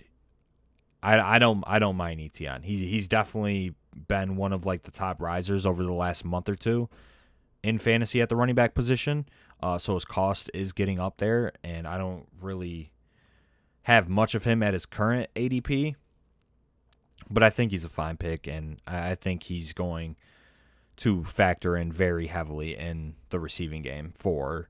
I don't mind ETN. He's definitely been one of like the top risers over the last month or two in fantasy at the running back position. So his cost is getting up there, and I don't really have much of him at his current ADP, but I think he's a fine pick, and I think he's going to factor in very heavily in the receiving game for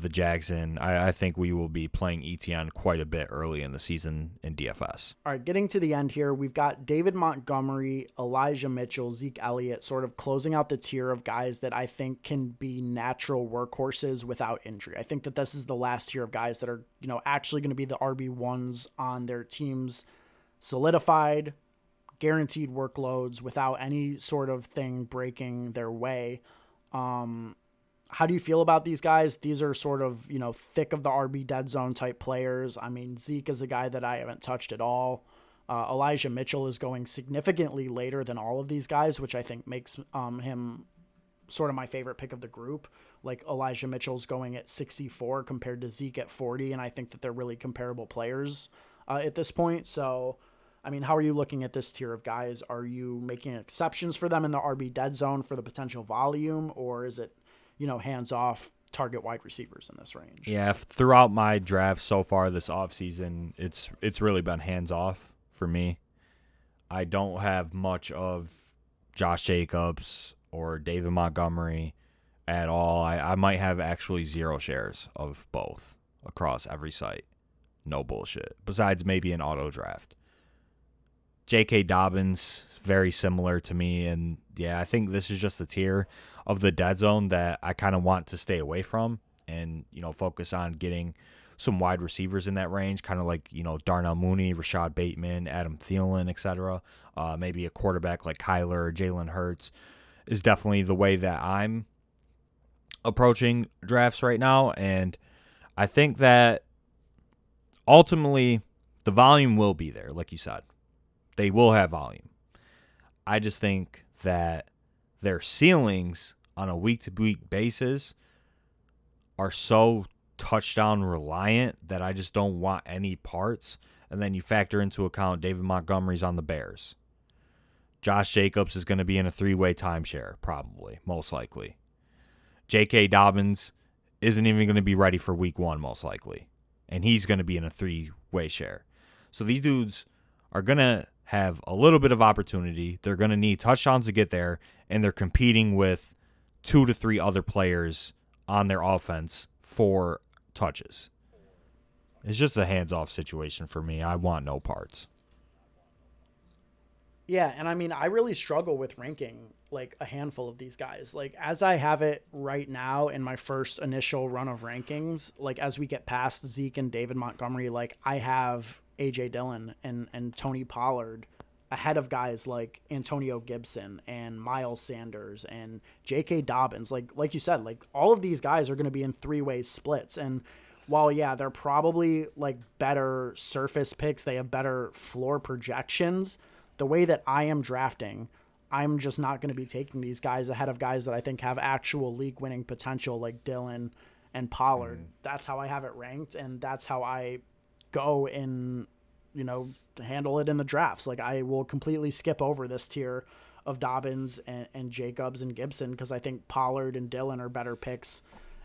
the Jags, and I think we will be playing ETN quite a bit early in the season in DFS. All right, getting to the end here, we've got David Montgomery, Elijah Mitchell, Zeke Elliott sort of closing out the tier of guys that I think can be natural workhorses without injury. I think that this is the last tier of guys that are, actually going to be the RB1s on their teams, solidified, guaranteed workloads without any sort of thing breaking their way. How do you feel about these guys? These are sort of, thick of the RB dead zone type players. I mean, Zeke is a guy that I haven't touched at all. Elijah Mitchell is going significantly later than all of these guys, which I think makes him sort of my favorite pick of the group. Like Elijah Mitchell's going at 64 compared to Zeke at 40, and I think that they're really comparable players at this point. So, I mean, how are you looking at this tier of guys? Are you making exceptions for them in the RB dead zone for the potential volume, or is it, hands-off target wide receivers in this range? Yeah, throughout my draft so far this offseason, it's really been hands-off for me. I don't have much of Josh Jacobs or David Montgomery at all. I might have actually 0 shares of both across every site. No bullshit. Besides maybe an auto draft. J.K. Dobbins, very similar to me, and yeah, I think this is just the tier of the dead zone that I kind of want to stay away from and, focus on getting some wide receivers in that range, kind of like, Darnell Mooney, Rashad Bateman, Adam Thielen, etc. Maybe a quarterback like Kyler or Jalen Hurts is definitely the way that I'm approaching drafts right now, and I think that ultimately the volume will be there, like you said. They will have volume. I just think that their ceilings on a week-to-week basis are so touchdown reliant that I just don't want any parts. And then you factor into account David Montgomery's on the Bears. Josh Jacobs is going to be in a 3-way timeshare, probably, most likely. J.K. Dobbins isn't even going to be ready for week 1, most likely. And he's going to be in a 3-way share. So these dudes are going to have a little bit of opportunity. They're going to need touchdowns to get there, and they're competing with 2 to 3 other players on their offense for touches. It's just a hands-off situation for me. I want no parts. Yeah, and I mean, I really struggle with ranking like a handful of these guys. Like as I have it right now in my first initial run of rankings, like as we get past Zeke and David Montgomery, like I have A.J. Dillon and Tony Pollard ahead of guys like Antonio Gibson and Miles Sanders and J.K. Dobbins. Like you said, like all of these guys are going to be in 3-way splits. And while, yeah, they're probably like better surface picks, they have better floor projections, the way that I am drafting, I'm just not going to be taking these guys ahead of guys that I think have actual league-winning potential like Dillon and Pollard. That's how I have it ranked, and that's how I go in, to handle it in the drafts. Like I will completely skip over this tier of Dobbins and Jacobs and Gibson because I think Pollard and Dillon are better picks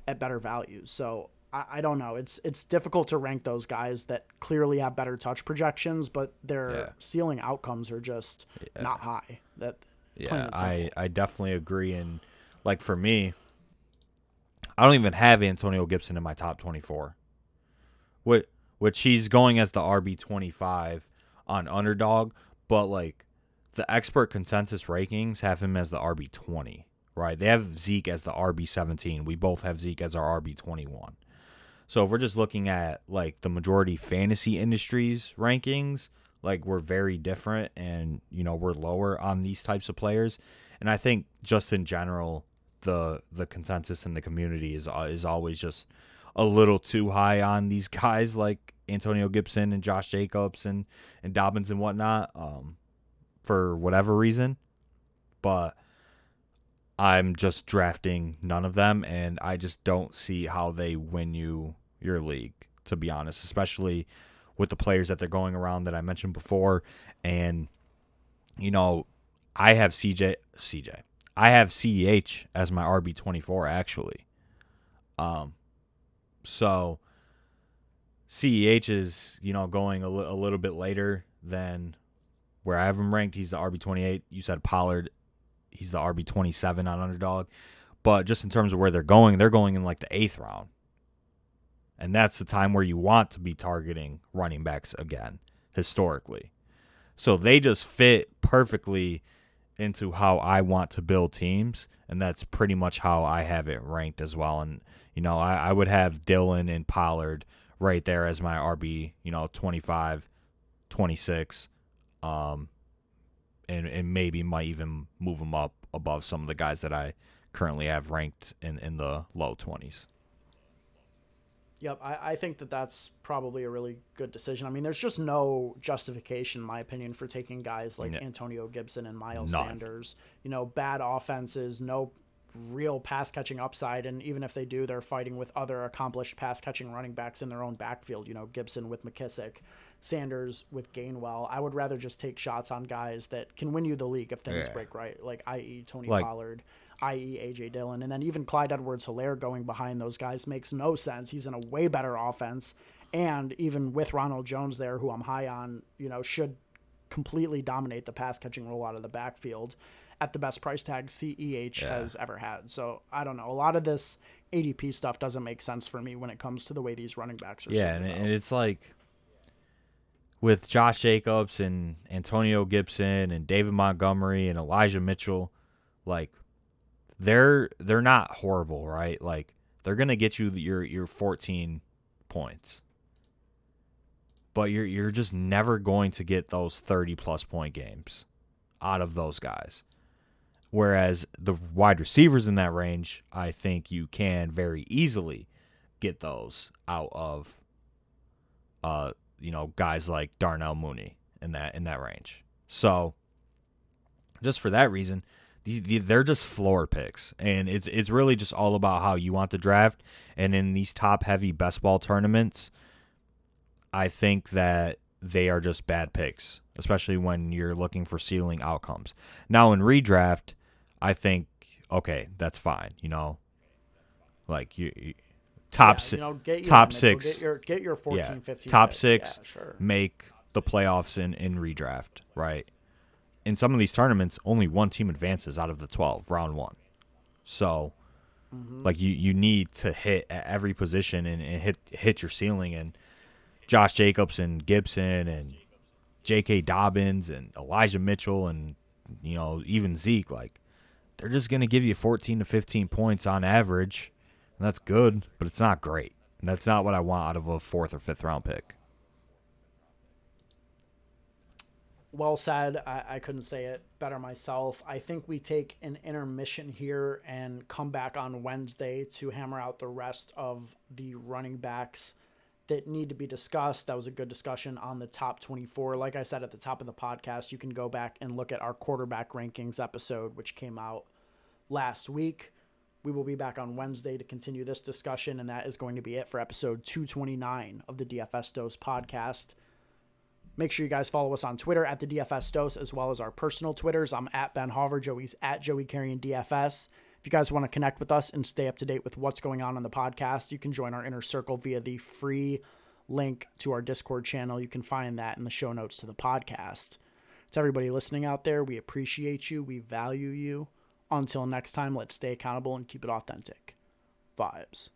at better values. So I don't know. It's difficult to rank those guys that clearly have better touch projections, but their ceiling outcomes are just not high. I definitely agree. And like for me, I don't even have Antonio Gibson in my top 24. Which he's going as the RB25 on Underdog, but like the expert consensus rankings have him as the RB20, right? They have Zeke as the RB17. We both have Zeke as our RB21. So if we're just looking at like the majority fantasy industries rankings, like we're very different and, we're lower on these types of players. And I think just in general, the consensus in the community is always just a little too high on these guys like Antonio Gibson and Josh Jacobs and Dobbins and whatnot, for whatever reason. But I'm just drafting none of them, and I just don't see how they win you your league, to be honest, especially with the players that they're going around that I mentioned before. And, I have I have CEH as my RB24, actually. So CEH is, going a little bit later than where I have him ranked. He's the RB28. You said Pollard, he's the RB27 on Underdog. But just in terms of where they're going in like the 8th round. And that's the time where you want to be targeting running backs again, historically. So they just fit perfectly into how I want to build teams, and that's pretty much how I have it ranked as well. And, I would have Dillon and Pollard right there as my RB, 25, 26, and maybe might even move them up above some of the guys that I currently have ranked in the low 20s. Yep, I think that's probably a really good decision. I mean, there's just no justification, in my opinion, for taking guys like Antonio Gibson and Miles Sanders. Bad offenses, no real pass-catching upside, and even if they do, they're fighting with other accomplished pass-catching running backs in their own backfield. Gibson with McKissick, Sanders with Gainwell. I would rather just take shots on guys that can win you the league if things break right, like i.e. Tony Pollard, i.e. A.J. Dillon. And then even Clyde Edwards-Helaire going behind those guys makes no sense. He's in a way better offense. And even with Ronald Jones there, who I'm high on, should completely dominate the pass-catching role out of the backfield at the best price tag CEH has ever had. So, I don't know. A lot of this ADP stuff doesn't make sense for me when it comes to the way these running backs are and it's like with Josh Jacobs and Antonio Gibson and David Montgomery and Elijah Mitchell, like, they're not horrible, right? Like, they're going to get you your 14 points. But you're just never going to get those 30-plus point games out of those guys. Whereas the wide receivers in that range, I think you can very easily get those out of guys like Darnell Mooney in that range. So just for that reason, they're just floor picks, and it's really just all about how you want to draft. And in these top heavy best ball tournaments, I think that they are just bad picks, especially when you're looking for ceiling outcomes. Now in redraft, I think, okay, that's fine. Like you top six, get your 14, 15 top picks. six, sure. Make the playoffs in redraft, right? In some of these tournaments, only one team advances out of the 12, round one. So, like you need to hit at every position and hit your ceiling. And Josh Jacobs and Gibson and J.K. Dobbins and Elijah Mitchell and even Zeke, like, they're just going to give you 14 to 15 points on average, and that's good, but it's not great. And that's not what I want out of a 4th or 5th round pick. Well said. I couldn't say it better myself. I think we take an intermission here and come back on Wednesday to hammer out the rest of the running backs that need to be discussed. That was a good discussion on the top 24. Like I said at the top of the podcast, you can go back and look at our quarterback rankings episode, which came out last week. We will be back on Wednesday to continue this discussion, and that is going to be it for episode 229 of the DFS Dose podcast. Make sure you guys follow us on Twitter at the DFS Dose, as well as our personal Twitters. I'm at Ben Hauver. Joey's at Joey Carrion DFS. If you guys want to connect with us and stay up to date with what's going on the podcast, you can join our inner circle via the free link to our Discord channel. You can find that in the show notes to the podcast. To everybody listening out there, we appreciate you. We value you. Until next time, let's stay accountable and keep it authentic. Vibes.